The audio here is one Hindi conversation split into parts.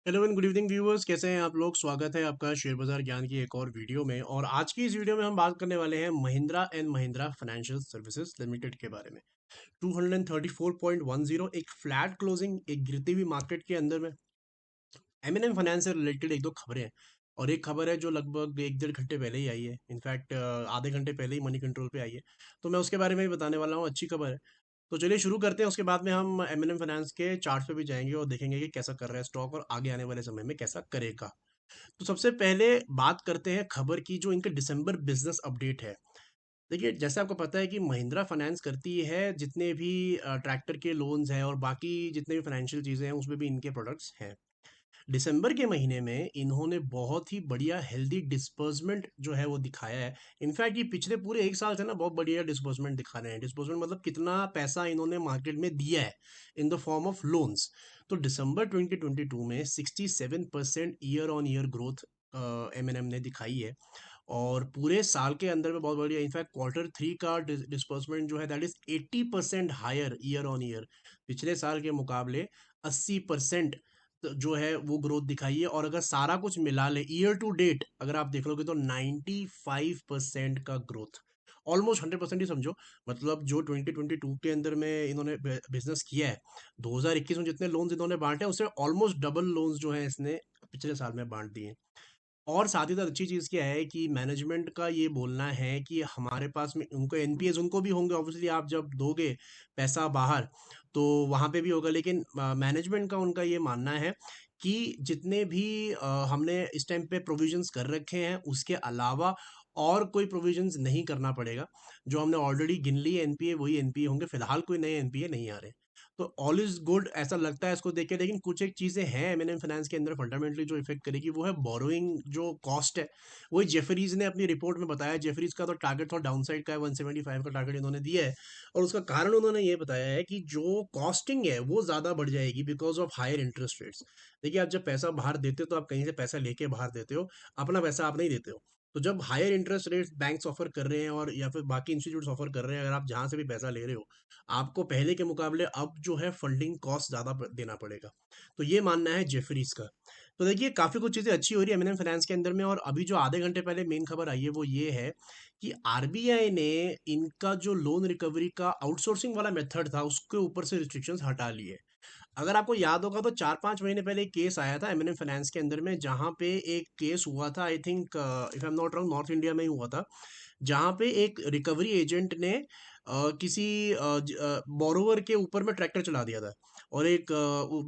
Hello and good evening viewers, कैसे हैं आप लोग। स्वागत है आपका शेयर बाजार ज्ञान की एक और वीडियो में। और आज की इस वीडियो में हम बात करने वाले हैं Mahindra and Mahindra financial services limited के बारे में। 234.10 एक फ्लैट क्लोजिंग, एक गिरती हुई मार्केट के अंदर में एम फाइनेंस से रिलेटेड एक दो खबरें हैं। और एक खबर है जो लगभग एक डेढ़ घंटे पहले ही आई है, इनफैक्ट आधे घंटे पहले ही मनी कंट्रोल पे आई है। तो मैं उसके बारे में भी बताने वाला हूँ, अच्छी खबर है। तो चलिए शुरू करते हैं, उसके बाद में हम एम फाइनेंस के चार्ट पे भी जाएंगे और देखेंगे कि कैसा कर रहा है स्टॉक और आगे आने वाले समय में कैसा करेगा। तो सबसे पहले बात करते हैं खबर की, जो इनके दिसंबर बिजनेस अपडेट है। देखिए, जैसे आपको पता है कि महिंद्रा फाइनेंस करती है जितने भी ट्रैक्टर के लोन्स हैं और बाकी जितने भी फाइनेंशियल चीज़ें हैं उसमें भी इनके प्रोडक्ट्स हैं। दिसंबर के महीने में इन्होंने बहुत ही बढ़िया हेल्दी डिस्बर्समेंट जो है वो दिखाया है। इनफैक्ट ये पिछले पूरे एक साल से ना बहुत बढ़िया डिस्बर्समेंट दिखा रहे हैं। डिस्बर्समेंट मतलब कितना पैसा इन्होंने मार्केट में दिया है in the form of loans. तो दिसंबर 2022 में 67% year on year growth M ने दिखाई है। और पूरे साल के अंदर में बहुत बढ़िया, इनफैक्ट क्वार्टर थ्री का डिस्बर्समेंट जो है that is 80% higher year on year. पिछले साल के मुकाबले 80% जो है वो ग्रोथ दिखाई है। और अगर सारा कुछ मिला ले ईयर टू डेट अगर आप देख लोगे तो 95% का ग्रोथ, ऑलमोस्ट 100% ही समझो। मतलब जो 2022 के अंदर में इन्होंने बिजनेस किया है, 2021 में जितने लोन्स इन्होंने बांटे हैं उससे ऑलमोस्ट डबल लोन्स जो है इसने पिछले साल में बांट दिए। और साथ ही साथ अच्छी चीज़ क्या है कि मैनेजमेंट का ये बोलना है कि हमारे पास में उनको एनपीएस उनको भी होंगे, ऑब्वियसली आप जब दोगे पैसा बाहर तो वहाँ पे भी होगा। लेकिन मैनेजमेंट का उनका ये मानना है कि जितने भी हमने इस टाइम पे प्रोविजंस कर रखे हैं उसके अलावा और कोई प्रोविजंस नहीं करना पड़ेगा। जो हमने ऑलरेडी गिन ली एनपीए वही एनपीए होंगे, फिलहाल कोई नए एनपीए नहीं आ रहे। तो ऑल इज गुड ऐसा लगता है इसको देख के। लेकिन कुछ एक चीज़ें हैं एम फाइनेंस के अंदर फंडामेंटली जो इफेक्ट करेगी, वो है बोरोइंग जो कॉस्ट है। वही जेफरीज ने अपनी रिपोर्ट में बताया। जेफरीज का तो टारगेट थोड़ा डाउनसाइड का है, 175 का टारगेट इन्होंने दिया है। और उसका कारण उन्होंने ये बताया है कि जो कॉस्टिंग है वो ज़्यादा बढ़ जाएगी because of higher interest rates. देखिए, आप जब पैसा बाहर देते हो तो आप कहीं से पैसा लेके बाहर देते हो, अपना पैसा आप नहीं देते हो। तो जब higher interest rates banks offer कर रहे हैं और या फिर बाकी इंस्टीट्यूट्स ऑफर कर रहे हैं, अगर आप जहाँ से भी पैसा ले रहे हो, आपको पहले के मुकाबले अब जो है फंडिंग कॉस्ट ज़्यादा देना पड़ेगा। तो ये मानना है जेफरीज का। तो देखिए, काफ़ी कुछ चीज़ें अच्छी हो रही है एम फाइनेंस के अंदर में। और अभी जो आधे घंटे पहले मेन खबर आई है वो ये है कि आरबीआई ने इनका जो लोन रिकवरी का आउटसोर्सिंग वाला मेथड था उसके ऊपर से रिस्ट्रिक्शंस हटा लिए। अगर आपको याद होगा तो 4-5 महीने पहले एक केस आया था एम फाइनेंस के अंदर में, जहाँ पे एक केस हुआ था, I think if I am not wrong north India में ही हुआ था। जहाँ पे एक रिकवरी एजेंट ने किसी बोरोवर के ऊपर में ट्रैक्टर चला दिया था। और एक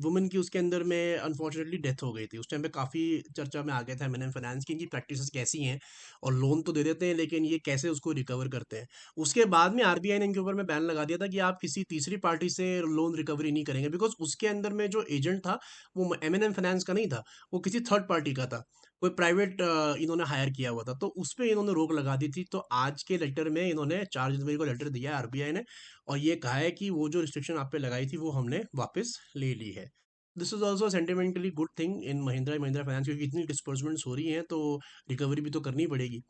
वुमेन की उसके अंदर में अनफॉर्चुनेटली डेथ हो गई थी। उस टाइम पे काफ़ी चर्चा में आ गया था एम फाइनेंस की, इनकी प्रैक्टिसेस कैसी हैं। और लोन तो दे देते हैं लेकिन ये कैसे उसको रिकवर करते हैं। उसके बाद में आरबीआई ने इनके ऊपर में बैन लगा दिया था कि आप किसी तीसरी पार्टी से लोन रिकवरी नहीं करेंगे, बिकॉज उसके अंदर में जो एजेंट था वो एम फाइनेंस का नहीं था, वो किसी थर्ड पार्टी का था। कोई प्राइवेट इन्होंने हायर किया हुआ था, तो उस पे इन्होंने रोक लगा दी थी। तो आज के लेटर में इन्होंने 4 जनवरी को लेटर दिया है आरबीआई ने, और ये कहा है कि वो जो रिस्ट्रिक्शन आप पे लगाई थी वो हमने वापस ले ली है। This is also sentimentally good thing in Mahindra finance, क्योंकि इतनी डिस्पर्समेंट्स हो रही हैं तो रिकवरी भी तो करनी पड़ेगी।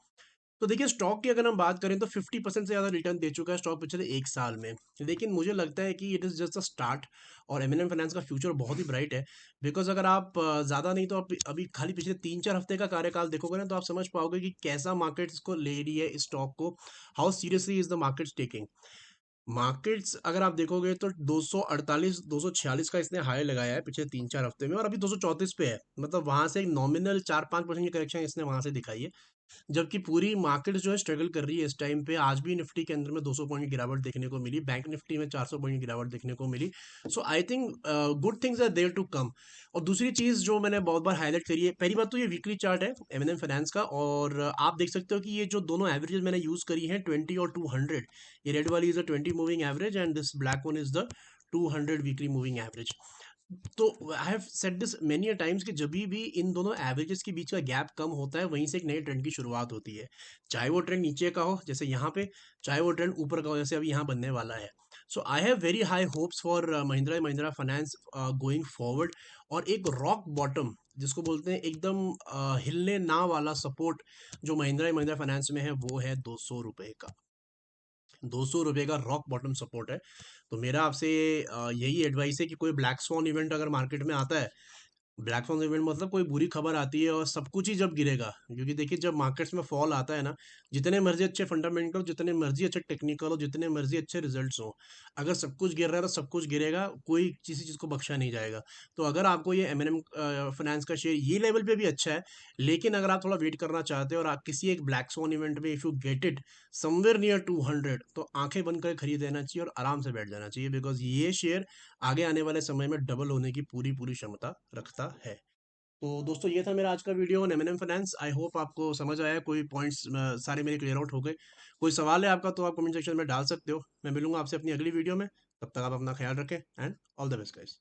तो देखिए, स्टॉक की अगर हम बात करें तो 50% से ज़्यादा रिटर्न दे चुका है स्टॉक पिछले एक साल में। लेकिन मुझे लगता है कि it is just a start. और एम फाइनेंस का फ्यूचर बहुत ही ब्राइट है। बिकॉज अगर आप ज़्यादा नहीं तो आप अभी खाली पिछले 3-4 हफ्ते का कार्यकाल देखोगे ना, तो आप समझ पाओगे कि कैसा मार्केट इसको ले रही है इस स्टॉक को। How seriously is the market taking. Markets अगर आप देखोगे तो 248 246 का इसने हाई लगाया है पिछले 3-4 हफ्ते में, और अभी 234 पे है। मतलब वहां से एक नॉमिनल 4-5% की करेक्शन इसने वहां से दिखाई है। जबकि पूरी मार्केट जो है स्ट्रगल कर रही है इस टाइम पे। आज भी निफ्टी के अंदर में 200 पॉइंट की गिरावट देखने को मिली, बैंक निफ्टी में 400 पॉइंट की गिरावट देखने को मिली। So I think good things are there to come. और दूसरी चीज जो मैंने बहुत बार हाईलाइट करी है, पहली बात तो ये वीकली चार्ट है एम फाइनेंस का। और आप देख सकते हो कि ये जो दोनों एवरेज मैंने यूज करी है 20 और 200, ये रेड वाली is a 20 moving average and this black one is the 200 weekly moving average. तो I have said this many a times कि जब भी इन दोनों एवरेजेस के बीच का गैप कम होता है वहीं से एक नए ट्रेंड की शुरुआत होती है। चाहे वो ट्रेंड नीचे का हो जैसे यहाँ पे, चाहे वो ट्रेंड ऊपर का हो जैसे अभी यहाँ बनने वाला है। So I have very high hopes for Mahindra finance going forward. और एक रॉक बॉटम जिसको बोलते हैं एकदम हिलने ना वाला सपोर्ट जो महिंद्रा फाइनेंस में है, वो है 200 रुपये का। 200 रुपये का रॉक बॉटम सपोर्ट है। तो मेरा आपसे यही एडवाइस है कि कोई ब्लैक स्वॉन इवेंट अगर मार्केट में आता है ब्लैक स्वैन इवेंट मतलब कोई बुरी खबर आती है और सब कुछ ही जब गिरेगा, क्योंकि देखिए जब मार्केट्स में फॉल आता है ना, जितने मर्जी अच्छे फंडामेंटल, जितने मर्जी अच्छे टेक्निकल हो, जितने मर्जी अच्छे रिजल्ट्स हो, अगर सब कुछ गिर रहा है तो सब कुछ गिरेगा, कोई किसी चीज़ को बख्शा नहीं जाएगा। तो अगर आपको ये एम फाइनेंस का शेयर ये लेवल पे भी अच्छा है, लेकिन अगर आप थोड़ा वेट करना चाहते हो और आप किसी एक ब्लैक स्वॉन इवेंट में if you get it somewhere near 200, तो आंखें बंद कर खरीद लेना चाहिए और आराम से बैठ जाना चाहिए, बिकॉज ये शेयर आगे आने वाले समय में डबल होने की पूरी पूरी क्षमता रखता है। तो दोस्तों ये था मेरा आज का video on M finance. I hope आपको समझ आया, कोई पॉइंट्स सारे मेरे क्लियर आउट हो गए। कोई सवाल है आपका तो आप कमेंट सेक्शन में डाल सकते हो। मैं मिलूंगा आपसे अपनी अगली वीडियो में। तब तक आप अपना ख्याल रखें and all the best guys.